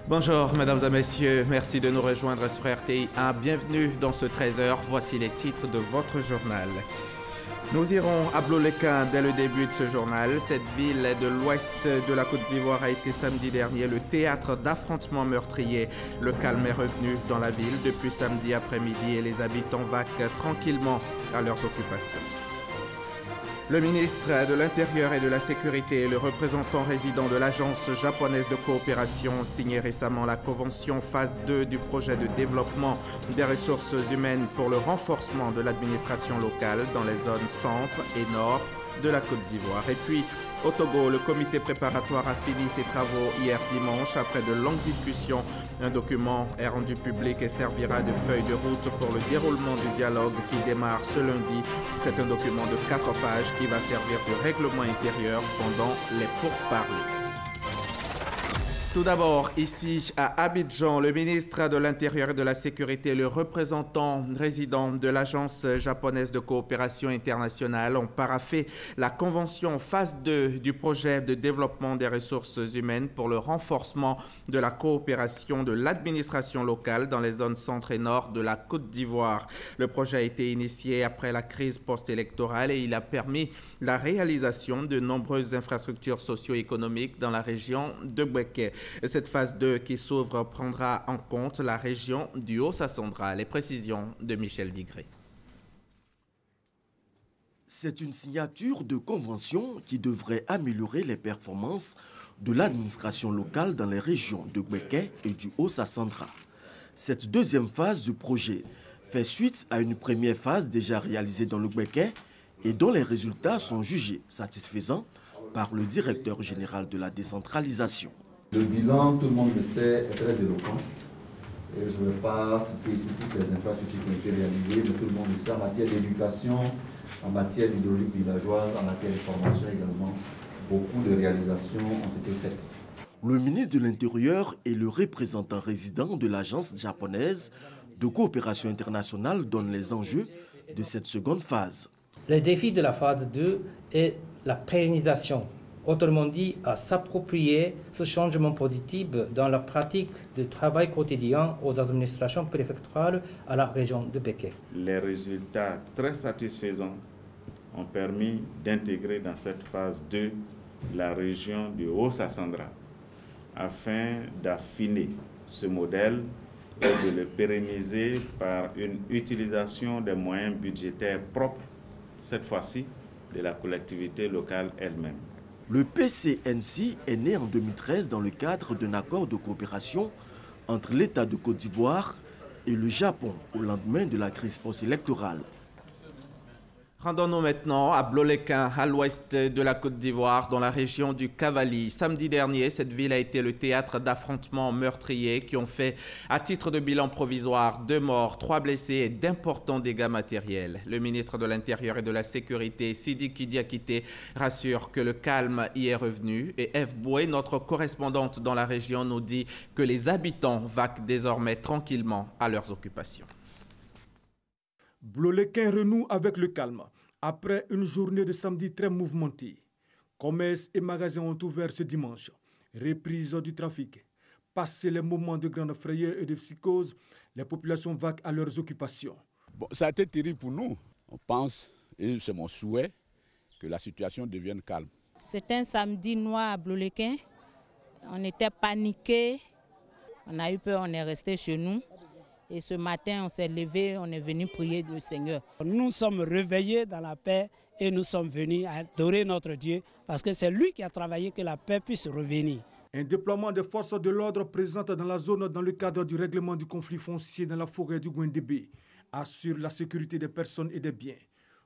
Bonjour mesdames et messieurs, merci de nous rejoindre sur RTI 1. Bienvenue dans ce 13h, voici les titres de votre journal. Nous irons à Blolekun dès le début de ce journal. Cette ville de l'ouest de la Côte d'Ivoire a été samedi dernier le théâtre d'affrontements meurtriers. Le calme est revenu dans la ville depuis samedi après-midi et les habitants vaquent tranquillement à leurs occupations. Le ministre de l'Intérieur et de la Sécurité et le représentant résident de l'Agence japonaise de coopération ont signé récemment la convention phase 2 du projet de développement des ressources humaines pour le renforcement de l'administration locale dans les zones centre et nord de la Côte d'Ivoire. Et puis, au Togo, le comité préparatoire a fini ses travaux hier dimanche. Après de longues discussions, un document est rendu public et servira de feuille de route pour le déroulement du dialogue qui démarre ce lundi. C'est un document de 4 pages qui va servir de règlement intérieur pendant les pourparlers. Tout d'abord, ici à Abidjan, le ministre de l'Intérieur et de la Sécurité et le représentant résident de l'Agence japonaise de coopération internationale ont paraphé la convention phase 2 du projet de développement des ressources humaines pour le renforcement de la coopération de l'administration locale dans les zones centre et nord de la Côte d'Ivoire. Le projet a été initié après la crise post-électorale et il a permis la réalisation de nombreuses infrastructures socio-économiques dans la région de Bouéké. Cette phase 2 qui s'ouvre prendra en compte la région du Haut-Sassandra. Les précisions de Michel Digré. C'est une signature de convention qui devrait améliorer les performances de l'administration locale dans les régions de Bouéké et du Haut-Sassandra. Cette deuxième phase du projet fait suite à une première phase déjà réalisée dans le Bouéké et dont les résultats sont jugés satisfaisants par le directeur général de la décentralisation. Le bilan, tout le monde le sait, est très éloquent. Et je ne vais pas citer ici toutes les infrastructures qui ont été réalisées, mais tout le monde le sait en matière d'éducation, en matière d'hydraulique villageoise, en matière de formation également. Beaucoup de réalisations ont été faites. Le ministre de l'Intérieur et le représentant résident de l'Agence japonaise de coopération internationale donnent les enjeux de cette seconde phase. Le défi de la phase 2 est la pérennisation. Autrement dit, à s'approprier ce changement positif dans la pratique du travail quotidien aux administrations préfectorales à la région de Bouéké. Les résultats très satisfaisants ont permis d'intégrer dans cette phase 2 la région du Haut-Sassandra afin d'affiner ce modèle et de le pérenniser par une utilisation des moyens budgétaires propres, cette fois-ci de la collectivité locale elle-même. Le PCNC est né en 2013 dans le cadre d'un accord de coopération entre l'État de Côte d'Ivoire et le Japon au lendemain de la crise post-électorale. Rendons-nous maintenant à Blolekun, à l'ouest de la Côte d'Ivoire, dans la région du Cavali. Samedi dernier, cette ville a été le théâtre d'affrontements meurtriers qui ont fait, à titre de bilan provisoire, 2 morts, 3 blessés et d'importants dégâts matériels. Le ministre de l'Intérieur et de la Sécurité, Sidiki Diakité, rassure que le calme y est revenu. Et F. Boué, notre correspondante dans la région, nous dit que les habitants vaquent désormais tranquillement à leurs occupations. Blolekun renoue avec le calme après une journée de samedi très mouvementée. Commerces et magasins ont ouvert ce dimanche. Reprise du trafic. Passé les moments de grande frayeur et de psychose, les populations vaquent à leurs occupations. Bon, ça a été terrible pour nous. On pense, et c'est mon souhait, que la situation devienne calme. C'est un samedi noir à Blolekun. On était paniqués. On a eu peur, on est resté chez nous. Et ce matin, on s'est levé, on est venu prier le Seigneur. Nous sommes réveillés dans la paix et nous sommes venus adorer notre Dieu parce que c'est lui qui a travaillé que la paix puisse revenir. Un déploiement des forces de l'ordre présentes dans la zone dans le cadre du règlement du conflit foncier dans la forêt du Gwendébé assure la sécurité des personnes et des biens.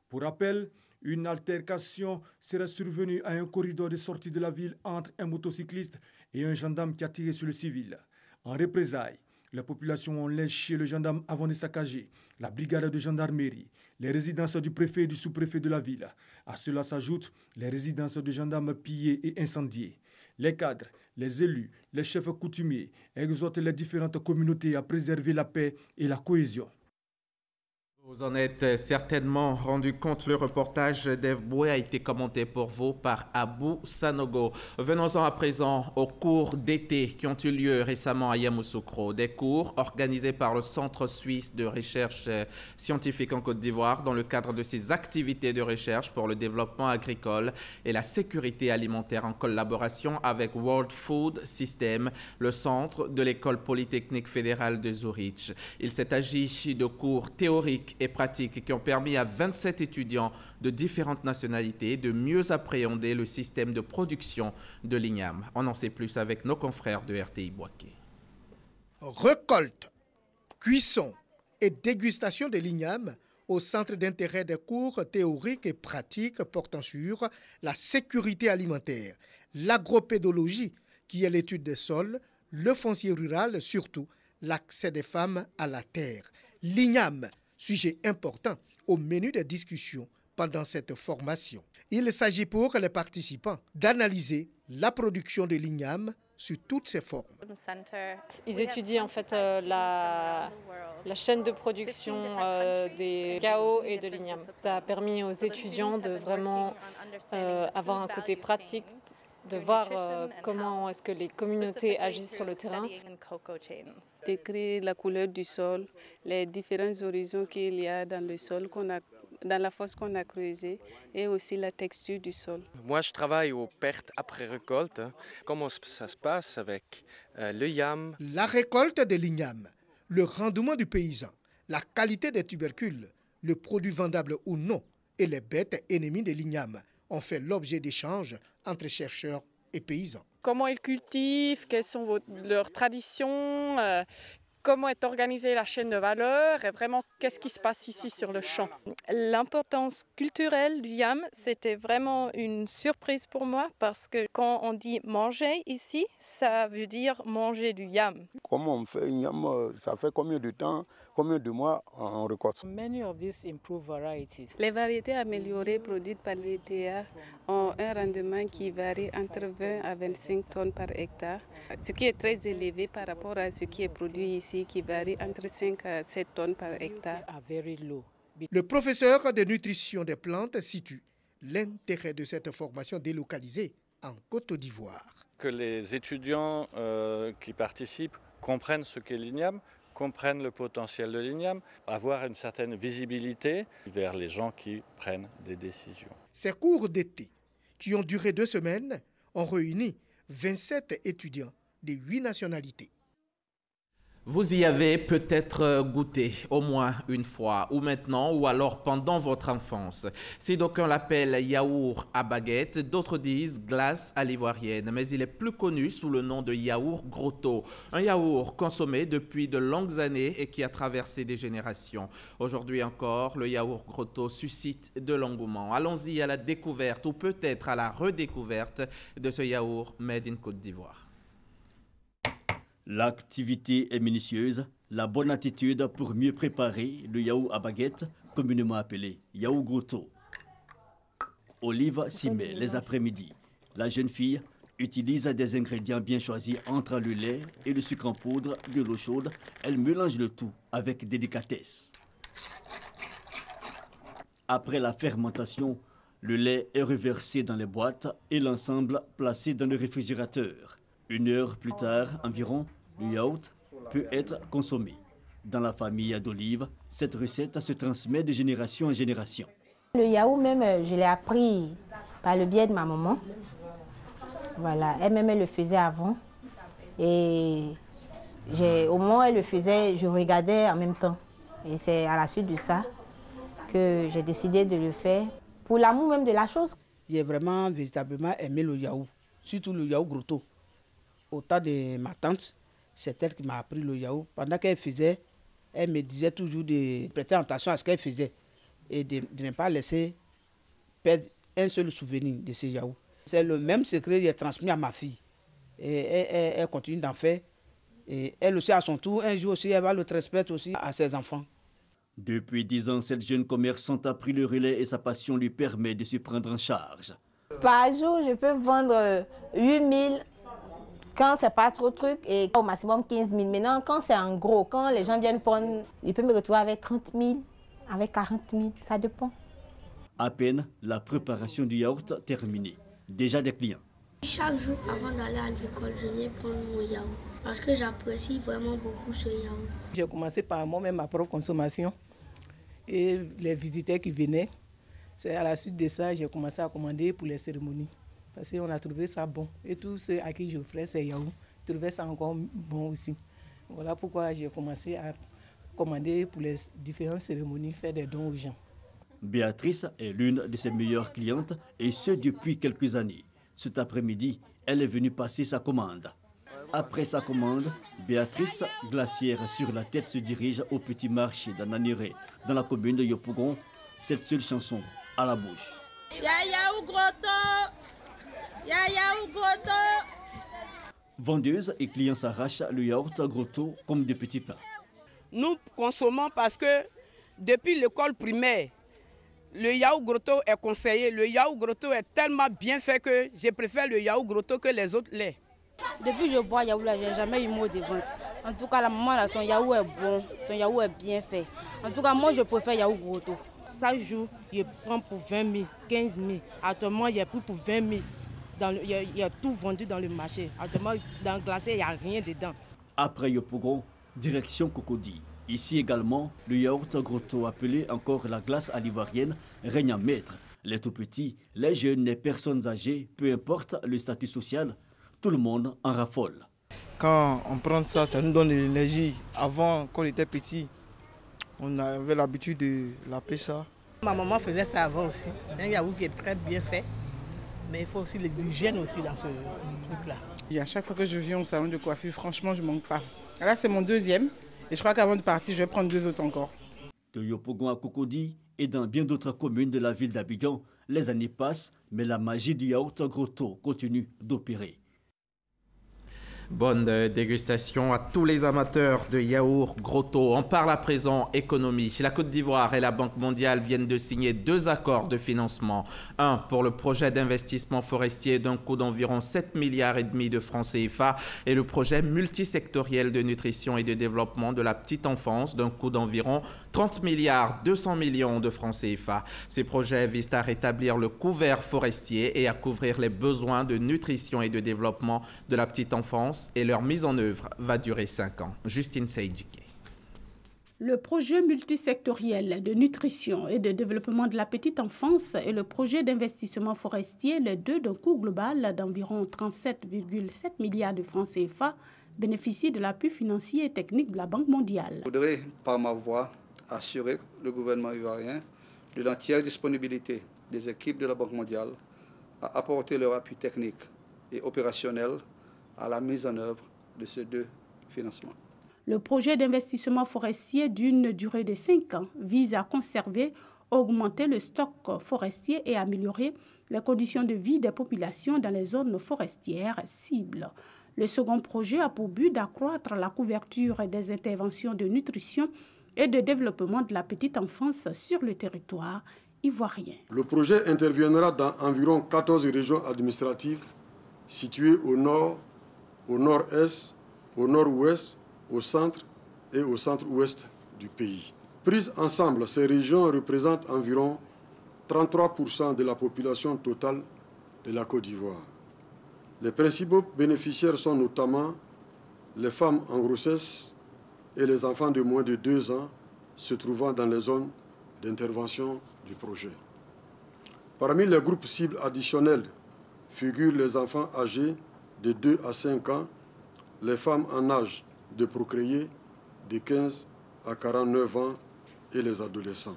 Pour rappel, une altercation serait survenue à un corridor de sortie de la ville entre un motocycliste et un gendarme qui a tiré sur le civil. En représailles, les populations ont lynché le gendarme avant de saccager la brigade de gendarmerie, les résidences du préfet et du sous-préfet de la ville. À cela s'ajoutent les résidences de gendarmes pillées et incendiées. Les cadres, les élus, les chefs coutumiers exhortent les différentes communautés à préserver la paix et la cohésion. Vous en êtes certainement rendu compte, le reportage d'Ève Boué a été commenté pour vous par Abou Sanogo. Venons-en à présent aux cours d'été qui ont eu lieu récemment à Yamoussoukro. Des cours organisés par le Centre suisse de recherche scientifique en Côte d'Ivoire dans le cadre de ses activités de recherche pour le développement agricole et la sécurité alimentaire en collaboration avec World Food System, le centre de l'école polytechnique fédérale de Zurich. Il s'est agi de cours théoriques et pratiques qui ont permis à 27 étudiants de différentes nationalités de mieux appréhender le système de production de l'igname. On en sait plus avec nos confrères de RTI Boaké. Récolte, cuisson et dégustation de l'igname au centre d'intérêt des cours théoriques et pratiques portant sur la sécurité alimentaire, l'agropédologie, qui est l'étude des sols, le foncier rural, surtout l'accès des femmes à la terre. L'igname, sujet important au menu des discussions pendant cette formation. Il s'agit pour les participants d'analyser la production de l'igname sous toutes ses formes. Ils étudient en fait la chaîne de production des cacao et de l'igname. Ça a permis aux étudiants de vraiment avoir un côté pratique, de voir comment est-ce que les communautés agissent sur le terrain. Décrire la couleur du sol, les différents horizons qu'il y a dans le sol, dans la fosse qu'on a creusée, et aussi la texture du sol. Moi, je travaille aux pertes après récolte. Comment ça se passe avec le yam? La récolte de l'igname, le rendement du paysan, la qualité des tubercules, le produit vendable ou non, et les bêtes ennemies de l'igname ont fait l'objet d'échanges entre chercheurs et paysans. Comment ils cultivent, quelles sont leurs traditions, comment est organisée la chaîne de valeur et vraiment qu'est-ce qui se passe ici sur le champ. L'importance culturelle du yam, c'était vraiment une surprise pour moi parce que quand on dit manger ici, ça veut dire manger du yam. Comment on fait un yam, ça fait combien de temps, combien de mois on récolte? Les variétés améliorées produites par l'ETA ont un rendement qui varie entre 20 à 25 tonnes par hectare, ce qui est très élevé par rapport à ce qui est produit ici, qui varie entre 5 à 7 tonnes par hectare. Le professeur de nutrition des plantes situe l'intérêt de cette formation délocalisée en Côte d'Ivoire. Que les étudiants qui participent comprennent ce qu'est l'igname, comprennent le potentiel de l'igname, avoir une certaine visibilité vers les gens qui prennent des décisions. Ces cours d'été, qui ont duré 2 semaines, ont réuni 27 étudiants de 8 nationalités. Vous y avez peut-être goûté au moins une fois, ou maintenant, ou alors pendant votre enfance. Si d'aucuns l'appellent yaourt à baguette, d'autres disent glace à l'ivoirienne, mais il est plus connu sous le nom de yaourt grotto. Un yaourt consommé depuis de longues années et qui a traversé des générations. Aujourd'hui encore, le yaourt grotto suscite de l'engouement. Allons-y à la découverte, ou peut-être à la redécouverte de ce yaourt made in Côte d'Ivoire. L'activité est minutieuse, la bonne attitude pour mieux préparer le yaourt à baguette, communément appelé yaourt grotto. Olive s'y met les après-midi. La jeune fille utilise des ingrédients bien choisis entre le lait et le sucre en poudre de l'eau chaude. Elle mélange le tout avec délicatesse. Après la fermentation, le lait est reversé dans les boîtes et l'ensemble placé dans le réfrigérateur. 1 heure plus tard environ, le yaourt peut être consommé. Dans la famille d'Olive, cette recette se transmet de génération en génération. Le yaourt même, je l'ai appris par le biais de ma maman. Voilà, elle-même elle le faisait avant. Et au moment où elle le faisait, je regardais en même temps. Et c'est à la suite de ça que j'ai décidé de le faire pour l'amour même de la chose. J'ai vraiment, véritablement aimé le yaourt, surtout le yaourt grotto. Au temps de ma tante, c'est elle qui m'a appris le yaourt. Pendant qu'elle faisait, elle me disait toujours de prêter attention à ce qu'elle faisait et de ne pas laisser perdre un seul souvenir de ce yaourt. C'est le même secret que j'ai transmis à ma fille. Et elle continue d'en faire. Et elle aussi, à son tour, un jour aussi, elle va le transmettre aussi à ses enfants. Depuis 10 ans, cette jeune commerçante a pris le relais et sa passion lui permet de se prendre en charge. Par jour, je peux vendre 8 000 quand c'est pas trop truc et au maximum 15 000. Maintenant, quand c'est en gros, quand les gens viennent prendre, ils peuvent me retrouver avec 30 000, avec 40 000, ça dépend. À peine la préparation du yaourt terminée. Déjà des clients. Chaque jour avant d'aller à l'école, je viens prendre mon yaourt parce que j'apprécie vraiment beaucoup ce yaourt. J'ai commencé par moi-même ma propre consommation et les visiteurs qui venaient. C'est à la suite de ça j'ai commencé à commander pour les cérémonies parce qu'on a trouvé ça bon. Et tous ceux à qui j'offrais ces yaourts trouvaient ça encore bon aussi. Voilà pourquoi j'ai commencé à commander pour les différentes cérémonies, faire des dons aux gens. Béatrice est l'une de ses meilleures clientes et ce depuis quelques années. Cet après-midi, elle est venue passer sa commande. Après sa commande, Béatrice, glacière sur la tête, se dirige au petit marché d'Ananiré, dans la commune de Yopougon. Cette seule chanson à la bouche. Vendeuses et clients s'arrachent le yaourt Grotto comme de petits plats. Nous consommons parce que depuis l'école primaire, le yaourt Grotto est conseillé. Le yaourt Grotto est tellement bien fait que je préfère le yaourt Grotto que les autres laits. Depuis que je bois yaourt, je n'ai jamais eu mot de vente. En tout cas, la maman, là, son yaourt est bon, son yaourt est bien fait. En tout cas, moi, je préfère yaourt Grotto. Chaque jour, je prends pour 20 000, 15 000. Actuellement, j'ai pris pour 20 000. Il y a tout vendu dans le marché. Actuellement, dans le glacé, il n'y a rien dedans. Après Yopougon, direction Cocody. Ici également, le yaourt Grotto, appelé encore la glace à l'ivoirienne, règne en maître. Les tout petits, les jeunes, les personnes âgées, peu importe le statut social, tout le monde en raffole. Quand on prend ça, ça nous donne de l'énergie. Avant, quand on était petit, on avait l'habitude de laper ça. Ma maman faisait ça avant aussi. C'est un yaourt qui est très bien fait, mais il faut aussi l'hygiène aussi dans ce truc-là. À chaque fois que je viens au salon de coiffure, franchement, je ne manque pas. Là, c'est mon deuxième. Et je crois qu'avant de partir, je vais prendre 2 autres encore. De Yopougon à Cocody et dans bien d'autres communes de la ville d'Abidjan, les années passent, mais la magie du yaourt Grotto continue d'opérer. Bonne dégustation à tous les amateurs de yaourt Grotto. On parle à présent économie. La Côte d'Ivoire et la Banque mondiale viennent de signer 2 accords de financement. Un pour le projet d'investissement forestier d'un coût d'environ 7,5 milliards de francs CFA et le projet multisectoriel de nutrition et de développement de la petite enfance d'un coût d'environ 30 milliards 200 millions de francs CFA. Ces projets visent à rétablir le couvert forestier et à couvrir les besoins de nutrition et de développement de la petite enfance. Et leur mise en œuvre va durer 5 ans. Justine Seydjike. Le projet multisectoriel de nutrition et de développement de la petite enfance et le projet d'investissement forestier, les deux d'un coût global d'environ 37,7 milliards de francs CFA, bénéficient de l'appui financier et technique de la Banque mondiale. Je voudrais, par ma voix, assurer le gouvernement ivoirien de l'entière disponibilité des équipes de la Banque mondiale à apporter leur appui technique et opérationnel à la mise en œuvre de ces 2 financements. Le projet d'investissement forestier d'une durée de 5 ans vise à conserver, augmenter le stock forestier et améliorer les conditions de vie des populations dans les zones forestières cibles. Le second projet a pour but d'accroître la couverture des interventions de nutrition et de développement de la petite enfance sur le territoire ivoirien. Le projet interviendra dans environ 14 régions administratives situées au nord, au nord-est, au nord-ouest, au centre et au centre-ouest du pays. Prises ensemble, ces régions représentent environ 33% de la population totale de la Côte d'Ivoire. Les principaux bénéficiaires sont notamment les femmes en grossesse et les enfants de moins de 2 ans se trouvant dans les zones d'intervention du projet. Parmi les groupes cibles additionnels figurent les enfants âgés de 2 à 5 ans, les femmes en âge de procréer de 15 à 49 ans et les adolescents.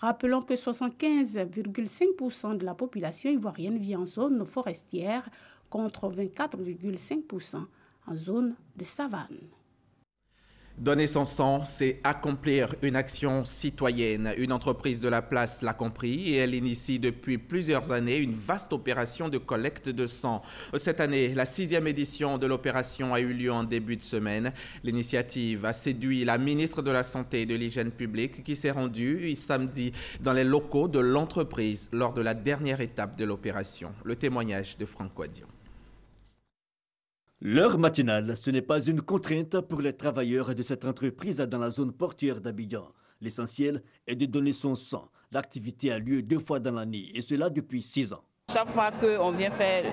Rappelons que 75,5% de la population ivoirienne vit en zone forestière contre 24,5% en zone de savane. Donner son sang, c'est accomplir une action citoyenne. Une entreprise de la place l'a compris et elle initie depuis plusieurs années une vaste opération de collecte de sang. Cette année, la 6e édition de l'opération a eu lieu en début de semaine. L'initiative a séduit la ministre de la Santé et de l'Hygiène publique qui s'est rendue samedi dans les locaux de l'entreprise lors de la dernière étape de l'opération. Le témoignage de Franck Wadion. L'heure matinale, ce n'est pas une contrainte pour les travailleurs de cette entreprise dans la zone portuaire d'Abidjan. L'essentiel est de donner son sang. L'activité a lieu 2 fois dans l'année et cela depuis 6 ans. Chaque fois qu'on vient faire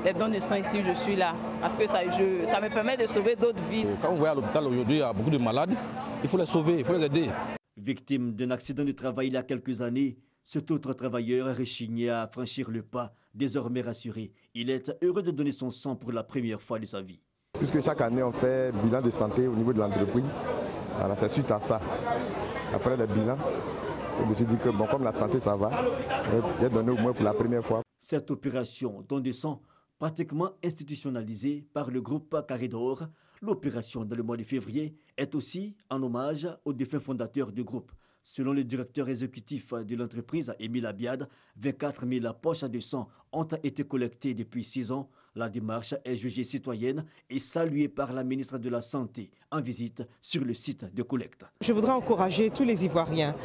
les dons de sang ici, je suis là parce que ça me permet de sauver d'autres vies. Quand on voit à l'hôpital aujourd'hui, il y a beaucoup de malades, il faut les sauver, il faut les aider. Victime d'un accident de travail il y a quelques années, cet autre travailleur a rechigné à franchir le pas, désormais rassuré. Il est heureux de donner son sang pour la première fois de sa vie. Puisque chaque année on fait bilan de santé au niveau de l'entreprise, voilà, c'est suite à ça. Après le bilan, je me suis dit que bon, comme la santé ça va, je vais donner au moins pour la première fois. Cette opération don de sang, pratiquement institutionnalisée par le groupe Carré d'Or, l'opération dans le mois de février est aussi en hommage aux défunts fondateurs du groupe. Selon le directeur exécutif de l'entreprise, Émile Abiad, 24 000 poches de sang ont été collectées depuis 6 ans. La démarche est jugée citoyenne et saluée par la ministre de la Santé en visite sur le site de collecte. Je voudrais encourager tous les Ivoiriens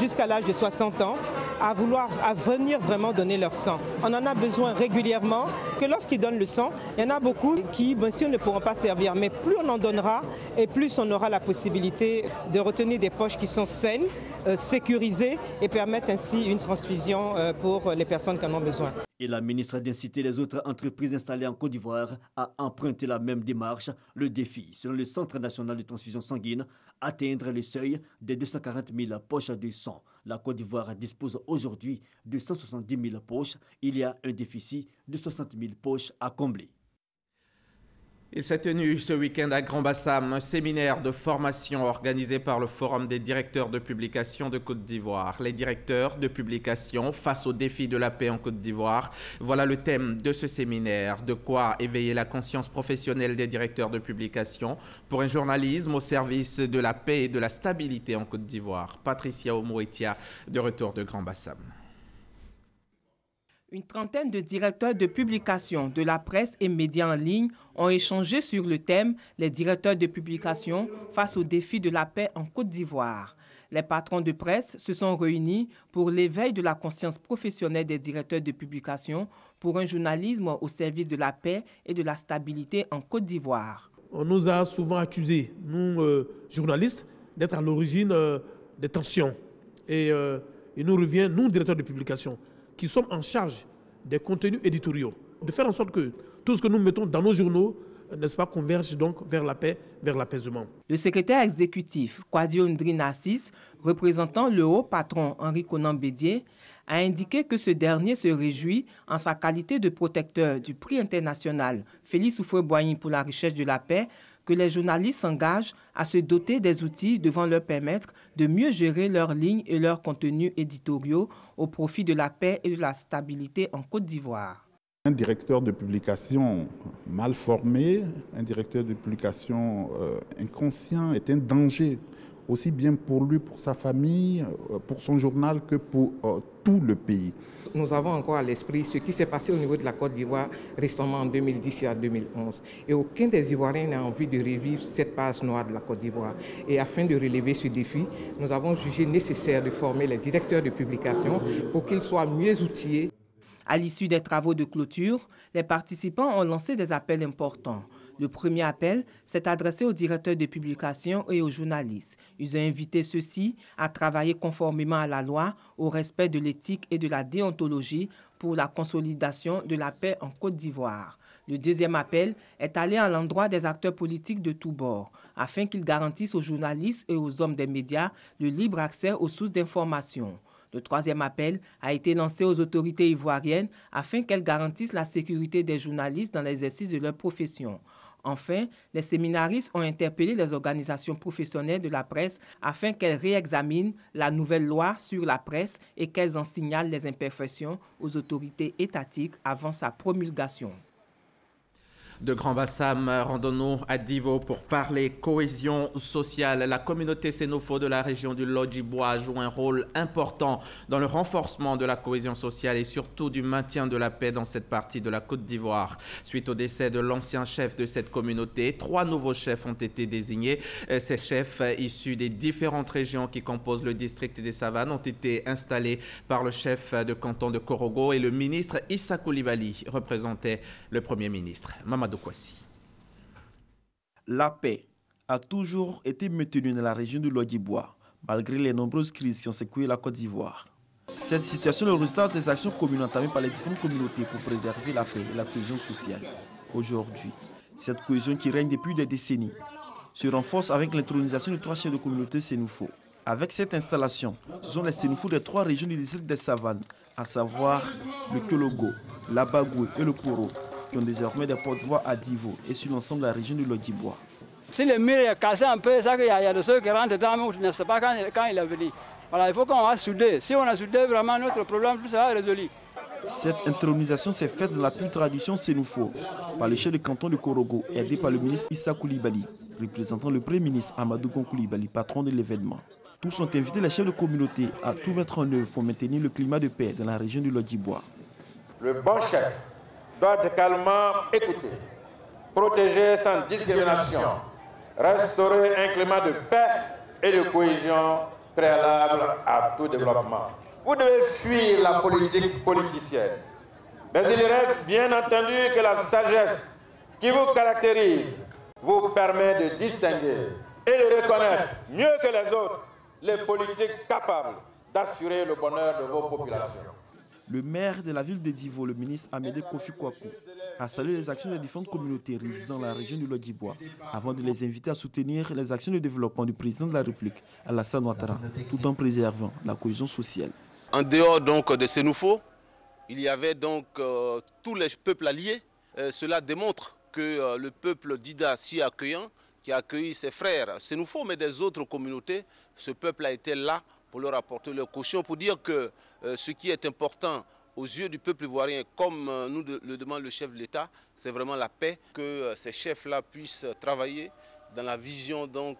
jusqu'à l'âge de 60 ans à venir vraiment donner leur sang. On en a besoin régulièrement, que lorsqu'ils donnent le sang, il y en a beaucoup qui, bien sûr, ne pourront pas servir. Mais plus on en donnera et plus on aura la possibilité de retenir des poches qui sont saines, sécurisées et permettent ainsi une transfusion pour les personnes qui en ont besoin. Et la ministre d'inciter les autres entreprises installées en Côte d'Ivoire à emprunter la même démarche. Le défi, selon le Centre national de transfusion sanguine, atteindre le seuil des 240 000 poches de sang. La Côte d'Ivoire dispose aujourd'hui de 170 000 poches. Il y a un déficit de 60 000 poches à combler. Il s'est tenu ce week-end à Grand-Bassam un séminaire de formation organisé par le Forum des directeurs de publication de Côte d'Ivoire. Les directeurs de publication face au défi de la paix en Côte d'Ivoire. Voilà le thème de ce séminaire. De quoi éveiller la conscience professionnelle des directeurs de publication pour un journalisme au service de la paix et de la stabilité en Côte d'Ivoire. Patricia Omoetia, de retour de Grand-Bassam. Une trentaine de directeurs de publication de la presse et médias en ligne ont échangé sur le thème « Les directeurs de publication face au défi de la paix en Côte d'Ivoire ». Les patrons de presse se sont réunis pour l'éveil de la conscience professionnelle des directeurs de publication pour un journalisme au service de la paix et de la stabilité en Côte d'Ivoire. On nous a souvent accusés, nous journalistes, d'être à l'origine des tensions. Et il nous revient, nous directeurs de publication, qui sommes en charge des contenus éditoriaux, de faire en sorte que tout ce que nous mettons dans nos journaux, n'est-ce pas, converge donc vers la paix, vers l'apaisement. Le secrétaire exécutif, Kwadio Ndri Narcisse, représentant le haut patron Henri Konan Bédier, a indiqué que ce dernier se réjouit, en sa qualité de protecteur du prix international Félix Houphouët-Boigny pour la recherche de la paix, que les journalistes s'engagent à se doter des outils devant leur permettre de mieux gérer leurs lignes et leurs contenus éditoriaux au profit de la paix et de la stabilité en Côte d'Ivoire. Un directeur de publication mal formé, un directeur de publication inconscient est un danger, aussi bien pour lui, pour sa famille, pour son journal que pour tout le pays. Nous avons encore à l'esprit ce qui s'est passé au niveau de la Côte d'Ivoire récemment en 2010 et en 2011. Et aucun des Ivoiriens n'a envie de revivre cette page noire de la Côte d'Ivoire. Et afin de relever ce défi, nous avons jugé nécessaire de former les directeurs de publication pour qu'ils soient mieux outillés. À l'issue des travaux de clôture, les participants ont lancé des appels importants. Le premier appel s'est adressé aux directeurs de publication et aux journalistes. Ils ont invité ceux-ci à travailler conformément à la loi, au respect de l'éthique et de la déontologie pour la consolidation de la paix en Côte d'Ivoire. Le deuxième appel est allé à l'endroit des acteurs politiques de tous bords, afin qu'ils garantissent aux journalistes et aux hommes des médias le libre accès aux sources d'information. Le troisième appel a été lancé aux autorités ivoiriennes afin qu'elles garantissent la sécurité des journalistes dans l'exercice de leur profession. Enfin, les séminaristes ont interpellé les organisations professionnelles de la presse afin qu'elles réexaminent la nouvelle loi sur la presse et qu'elles en signalent les imperfections aux autorités étatiques avant sa promulgation. De Grand-Bassam, rendons-nous à Divo pour parler cohésion sociale. La communauté sénofo de la région du Lodjibois joue un rôle important dans le renforcement de la cohésion sociale et surtout du maintien de la paix dans cette partie de la Côte d'Ivoire. Suite au décès de l'ancien chef de cette communauté, 3 nouveaux chefs ont été désignés. Ces chefs issus des différentes régions qui composent le district des Savanes ont été installés par le chef de canton de Korogo et le ministre Issa Coulibaly représentait le Premier ministre. La paix a toujours été maintenue dans la région du Lodjibois malgré les nombreuses crises qui ont secoué la Côte d'Ivoire. Cette situation est le résultat des actions communes entamées par les différentes communautés pour préserver la paix et la cohésion sociale. Aujourd'hui, cette cohésion qui règne depuis des décennies se renforce avec l'intronisation de 3 chefs de communauté sénoufos. Avec cette installation, ce sont les sénoufos des 3 régions du district des Savanes, à savoir le Kologo, l'Abagoué et le Koro, qui ont désormais des porte-voix à Divo et sur l'ensemble de la région du Lodjibois. Si le mur est cassé un peu, ça qu'il y a de ceux qui rentrent dedans, mais je ne sais pas quand il est venu. Voilà, il faut qu'on va souder. Si on a soudé, vraiment notre problème tout sera résolu. Cette intronisation s'est faite dans la pure tradition sénoufo, par le chef de canton de Korogo, aidé par le ministre Issa Koulibaly, représentant le Premier ministre Amadou Gon Koulibaly, patron de l'événement. Tous ont invité les chefs de communauté à tout mettre en œuvre pour maintenir le climat de paix dans la région du Lodjibois. Le bon chef doit être calmement écouter, protéger sans discrimination, restaurer un climat de paix et de cohésion préalable à tout développement. Vous devez fuir la politique politicienne. Mais il reste bien entendu que la sagesse qui vous caractérise vous permet de distinguer et de reconnaître mieux que les autres les politiques capables d'assurer le bonheur de vos populations. Le maire de la ville de Divo, le ministre Amédée Kofi Kwaku, a salué les actions des différentes communautés résidant dans la région du Lodjibois avant de les inviter à soutenir les actions de développement du président de la République, Alassane Ouattara, tout en préservant la cohésion sociale. En dehors donc de Sénoufo, il y avait donc tous les peuples alliés. Cela démontre que le peuple d'Ida, si accueillant, qui a accueilli ses frères Sénoufo, mais des autres communautés, ce peuple a été là pour leur apporter leur caution, pour dire que ce qui est important aux yeux du peuple ivoirien, comme nous le demande le chef de l'État, c'est vraiment la paix, que ces chefs-là puissent travailler dans la vision, donc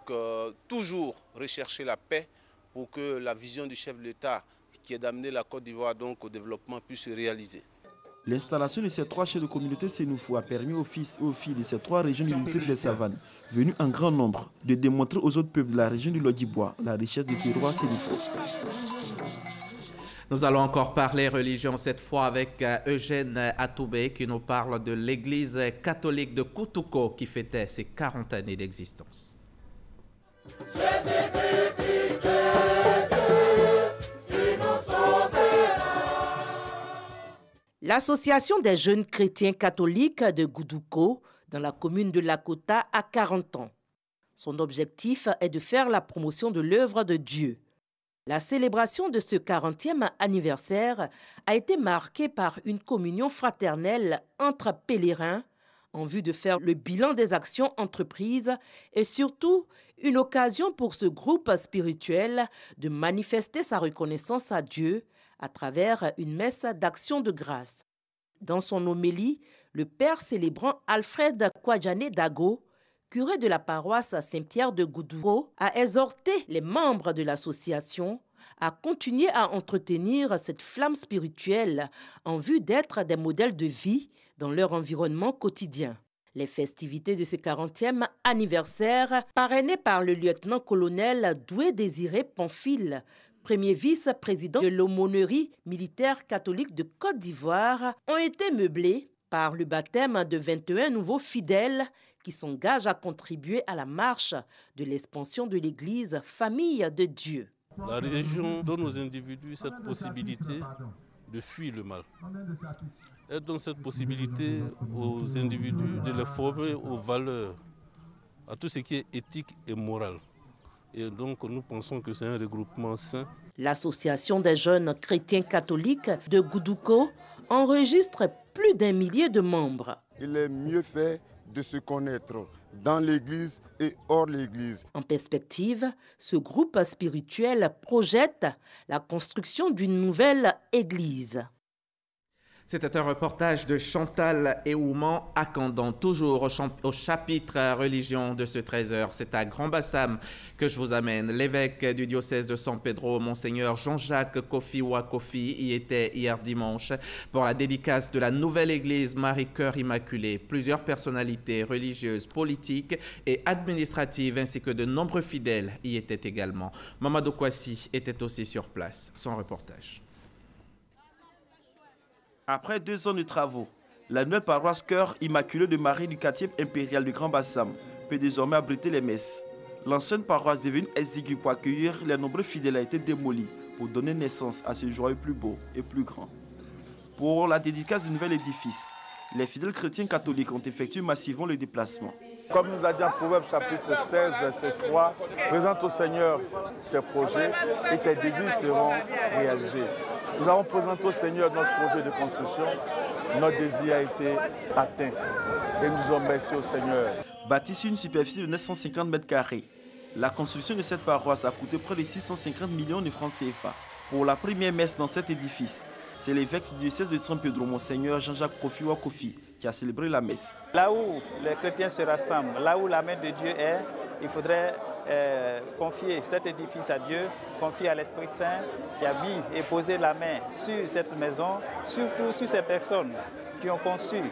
toujours rechercher la paix pour que la vision du chef de l'État, qui est d'amener la Côte d'Ivoire donc au développement, puisse se réaliser. L'installation de ces 3 chefs de communauté sénoufo a permis aux fils et aux filles de ces 3 régions du district des Savanes, venus en grand nombre, de démontrer aux autres peuples de la région du Lodjibois la richesse du terroir sénoufo. Nous allons encore parler religion cette fois avec Eugène Atoubé qui nous parle de l'église catholique de Koutouko qui fêtait ses 40 années d'existence. L'Association des jeunes chrétiens catholiques de Goudouko, dans la commune de Lakota, a 40 ans. Son objectif est de faire la promotion de l'œuvre de Dieu. La célébration de ce 40e anniversaire a été marquée par une communion fraternelle entre pèlerins en vue de faire le bilan des actions entreprises et surtout une occasion pour ce groupe spirituel de manifester sa reconnaissance à Dieu à travers une messe d'action de grâce. Dans son homélie, le père célébrant Alfred Kouadjane Dago, curé de la paroisse Saint-Pierre de Goudouko, a exhorté les membres de l'association à continuer à entretenir cette flamme spirituelle en vue d'être des modèles de vie dans leur environnement quotidien. Les festivités de ce 40e anniversaire, parrainées par le lieutenant-colonel Doué Désiré Pamphile, premier vice-président de l'aumônerie militaire catholique de Côte d'Ivoire, ont été meublés par le baptême de 21 nouveaux fidèles qui s'engagent à contribuer à la marche de l'expansion de l'Église Famille de Dieu. La religion donne aux individus cette possibilité de fuir le mal. Elle donne cette possibilité aux individus de les former aux valeurs, à tout ce qui est éthique et moral. Et donc nous pensons que c'est un regroupement sain. L'Association des jeunes chrétiens catholiques de Goudouko enregistre plus d'1 millier de membres. Il est mieux fait de se connaître dans l'Église et hors l'Église. En perspective, ce groupe spirituel projette la construction d'une nouvelle Église. C'était un reportage de Chantal Eouman Akandan, toujours au chapitre religion de ce 13h. C'est à Grand Bassam que je vous amène. L'évêque du diocèse de San Pedro, Monseigneur Jean-Jacques Kofi Wakofi, y était hier dimanche pour la dédicace de la nouvelle église Marie-Cœur Immaculée. Plusieurs personnalités religieuses, politiques et administratives ainsi que de nombreux fidèles y étaient également. Mamadou Kwasi était aussi sur place. Son reportage. Après 2 ans de travaux, la nouvelle paroisse Cœur Immaculé de Marie du 4e impérial du Grand Bassam peut désormais abriter les messes. L'ancienne paroisse devenue exiguë pour accueillir les nombreux fidèles a été démolie pour donner naissance à ce joyau plus beau et plus grand. Pour la dédicace du nouvel édifice, les fidèles chrétiens catholiques ont effectué massivement le déplacement. Comme nous a dit en Proverbe chapitre 16, verset 3, présente au Seigneur tes projets et tes désirs seront réalisés. Nous avons présenté au Seigneur notre projet de construction. Notre désir a été atteint et nous en remercions au Seigneur. Bâtie sur une superficie de 950 mètres carrés, la construction de cette paroisse a coûté près de 650 millions de francs CFA. Pour la première messe dans cet édifice, c'est l'évêque du diocèse de San Pedro, Monseigneur Jean-Jacques Kofi Wakofi, qui a célébré la messe. Là où les chrétiens se rassemblent, là où la main de Dieu est, il faudrait confier cet édifice à Dieu, confier à l'Esprit Saint qui a mis et posé la main sur cette maison, surtout sur ces personnes qui ont conçu,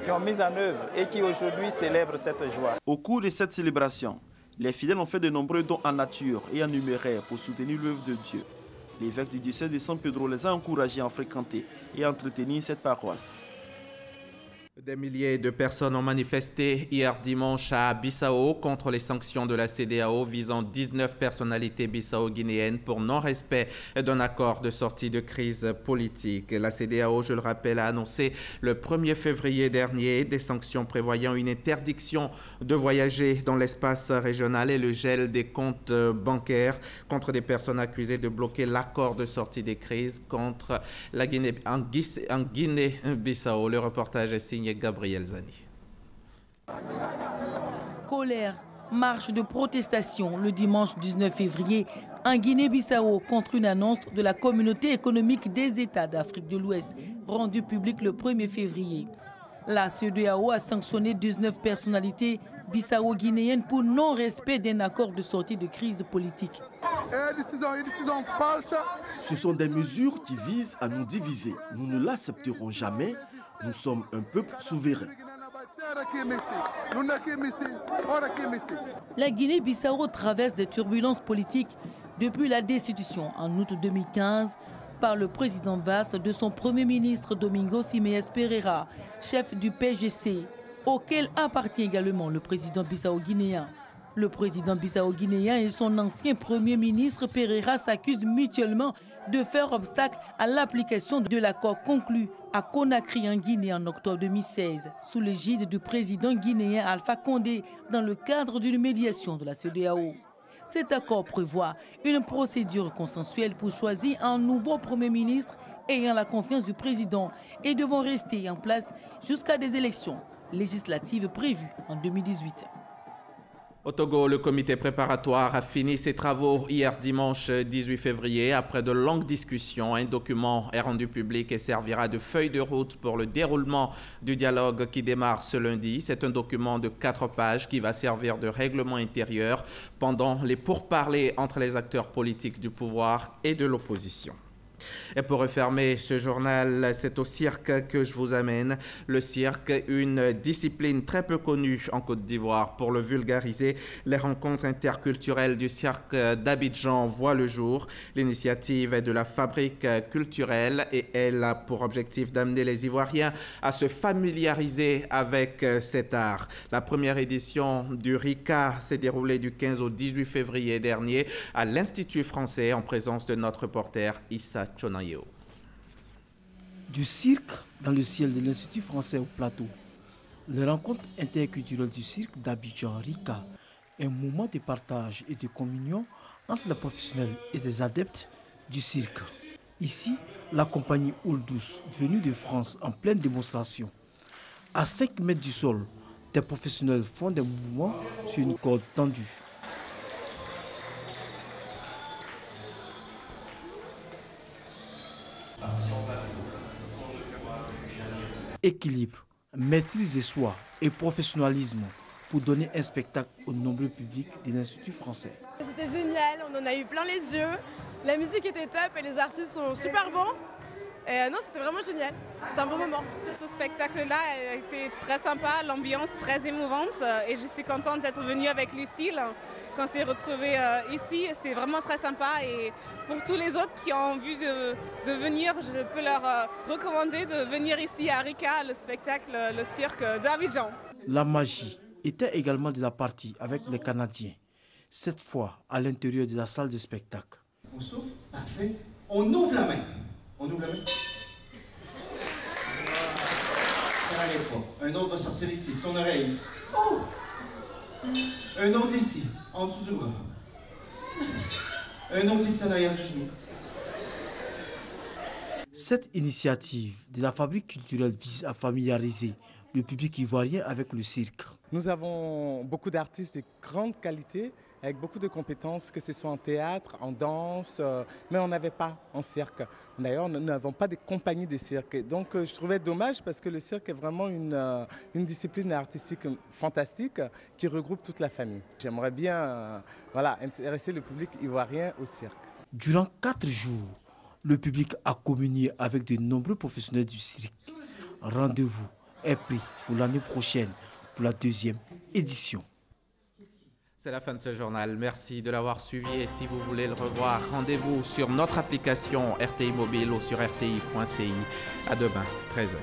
qui ont mis en œuvre et qui aujourd'hui célèbrent cette joie. Au cours de cette célébration, les fidèles ont fait de nombreux dons en nature et en numéraire pour soutenir l'œuvre de Dieu. L'évêque du diocèse de San Pedro les a encouragés à fréquenter et à entretenir cette paroisse. Des milliers de personnes ont manifesté hier dimanche à Bissau contre les sanctions de la CEDEAO visant 19 personnalités bissau-guinéennes pour non-respect d'un accord de sortie de crise politique. La CEDEAO, je le rappelle, a annoncé le 1er février dernier des sanctions prévoyant une interdiction de voyager dans l'espace régional et le gel des comptes bancaires contre des personnes accusées de bloquer l'accord de sortie des crises contre la en Guinée-Bissau. Le reportage est signé Gabriel Zani. Colère, marche de protestation le dimanche 19 février en Guinée-Bissau contre une annonce de la Communauté économique des États d'Afrique de l'Ouest rendue publique le 1er février. La CEDEAO a sanctionné 19 personnalités bissau-guinéennes pour non-respect d'un accord de sortie de crise politique. Ce sont des mesures qui visent à nous diviser. Nous ne l'accepterons jamais. Nous sommes un peuple souverain. La Guinée-Bissau traverse des turbulences politiques depuis la destitution en août 2015 par le président Vaz de son premier ministre Domingos Simões Pereira, chef du PGC, auquel appartient également le président bissau-guinéen. Le président bissau-guinéen et son ancien premier ministre Pereira s'accusent mutuellement de faire obstacle à l'application de l'accord conclu à Conakry en Guinée en octobre 2016 sous l'égide du président guinéen Alpha Condé dans le cadre d'une médiation de la CEDEAO. Cet accord prévoit une procédure consensuelle pour choisir un nouveau Premier ministre ayant la confiance du président et devant rester en place jusqu'à des élections législatives prévues en 2018. Au Togo, le comité préparatoire a fini ses travaux hier dimanche 18 février. Après de longues discussions, un document est rendu public et servira de feuille de route pour le déroulement du dialogue qui démarre ce lundi. C'est un document de 4 pages qui va servir de règlement intérieur pendant les pourparlers entre les acteurs politiques du pouvoir et de l'opposition. Et pour refermer ce journal, c'est au cirque que je vous amène. Le cirque, une discipline très peu connue en Côte d'Ivoire. Pour le vulgariser, les rencontres interculturelles du cirque d'Abidjan voient le jour. L'initiative est de la Fabrique culturelle et elle a pour objectif d'amener les Ivoiriens à se familiariser avec cet art. La première édition du RICA s'est déroulée du 15 au 18 février dernier à l'Institut français en présence de notre reporter Issa Chonayo. Du cirque dans le ciel de l'Institut français au plateau. Les rencontres interculturelles du cirque d'Abidjan RICA, un moment de partage et de communion entre les professionnels et les adeptes du cirque. Ici, la compagnie Ouldous, venue de France en pleine démonstration. À 5 mètres du sol, des professionnels font des mouvements sur une corde tendue. Équilibre, maîtrise de soi et professionnalisme pour donner un spectacle au nombreux public de l'Institut français. C'était génial, on en a eu plein les yeux, la musique était top et les artistes sont super bons. Et non, c'était vraiment génial, c'était un bon moment. Ce spectacle-là a été très sympa, l'ambiance très émouvante et je suis contente d'être venue avec Lucille quand on s'est retrouvés ici. C'était vraiment très sympa et pour tous les autres qui ont envie de venir, je peux leur recommander de venir ici à RICA, le spectacle, le cirque d'Abidjan. La magie était également de la partie avec les Canadiens. cette fois à l'intérieur de la salle de spectacle. On souffle, parfait. On ouvre la main. On ouvre la main. Ça n'arrête pas. Un autre va sortir ici, ton oreille. Oh! Un autre ici, en dessous du bras. Un autre ici en arrière du genou. Cette initiative de la Fabrique culturelle vise à familiariser le public ivoirien avec le cirque. Nous avons beaucoup d'artistes de grande qualité, avec beaucoup de compétences, que ce soit en théâtre, en danse, mais on n'avait pas en cirque. D'ailleurs, nous n'avons pas de compagnie de cirque. Donc je trouvais dommage parce que le cirque est vraiment une discipline artistique fantastique qui regroupe toute la famille. J'aimerais bien intéresser le public ivoirien au cirque. Durant 4 jours, le public a communié avec de nombreux professionnels du cirque. Rendez-vous est pris pour l'année prochaine pour la 2e édition. C'est la fin de ce journal. Merci de l'avoir suivi et si vous voulez le revoir, rendez-vous sur notre application RTI Mobile ou sur rti.ci. À demain, 13h.